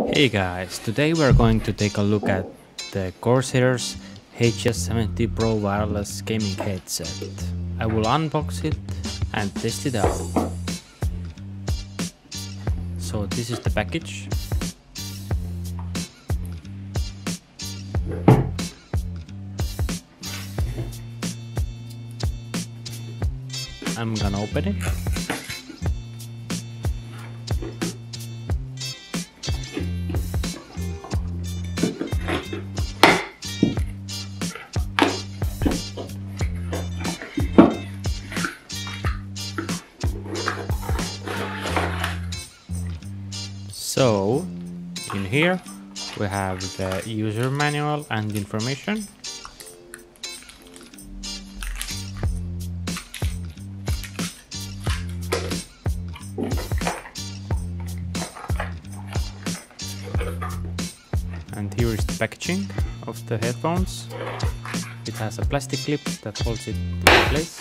Hey guys, today we're going to take a look at the Corsair's HS70 Pro wireless gaming headset. I will unbox it and test it out. So this is the package. I'm gonna open it. So in here we have the user manual and information. And here is the packaging of the headphones. It has a plastic clip that holds it in place.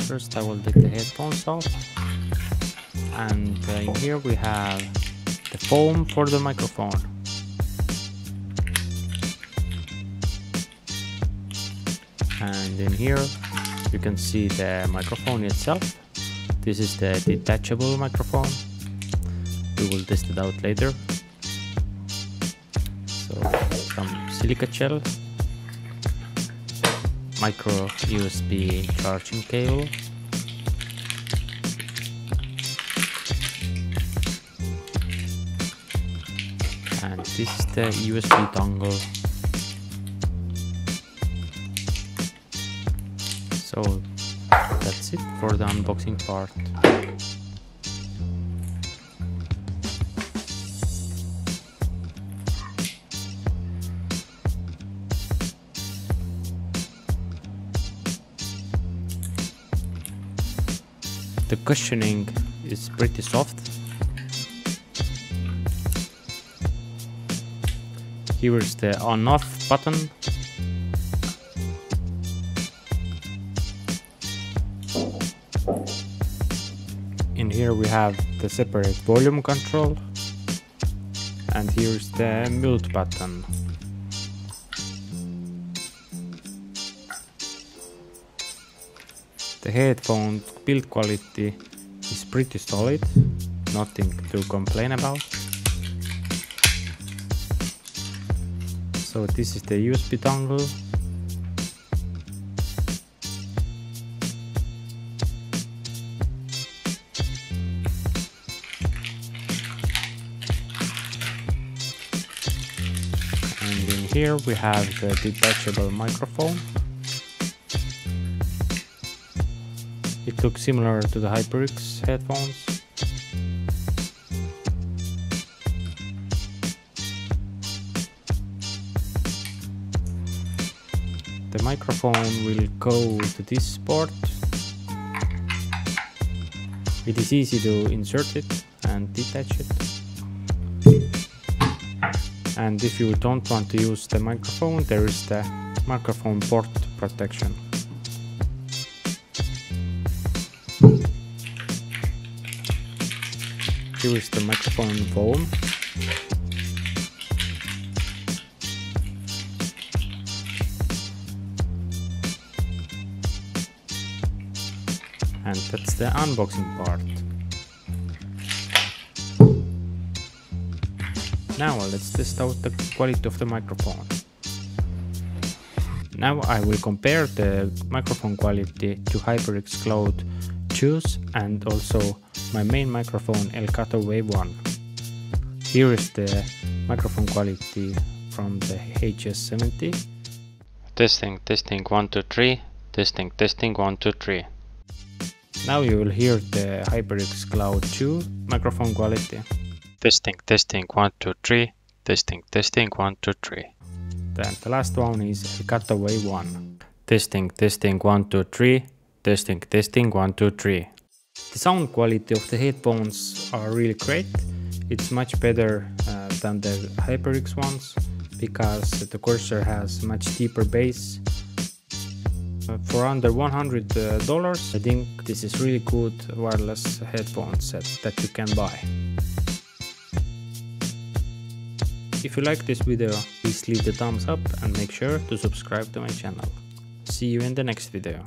First I will take the headphones off, and in here we have the foam for the microphone. And in here you can see the microphone itself. This is the detachable microphone. We will test it out later. So some silica gel, micro USB charging cable, and this is the USB dongle. So that's it for the unboxing part. The cushioning is pretty soft. Here is the on-off button. In here we have the separate volume control, and here is the mute button. The headphone build quality is pretty solid, nothing to complain about. So this is the USB dongle. And in here we have the detachable microphone. It looks similar to the HyperX headphones. The microphone will go to this port. It is easy to insert it and detach it. And if you don't want to use the microphone, there is the microphone port protection. Here is the microphone foam. And that's the unboxing part. Now let's test out the quality of the microphone. Now I will compare the microphone quality to HyperX Cloud II and also my main microphone Elgato Wave 1. Here is the microphone quality from the HS70. Testing 1 2 3. Testing 1 2 3. Now you will hear the HyperX Cloud II microphone quality. Testing 1 2 3. Testing 1 2 3. Then the last one is Elgato Wave 1. Testing 1 2 3. Testing 1 2 3. The sound quality of the headphones are really great. It's much better than the HyperX ones, because the Corsair has much deeper bass. For under $100, I think this is really good wireless headphone set that you can buy. If you like this video, please leave the thumbs up and make sure to subscribe to my channel. See you in the next video.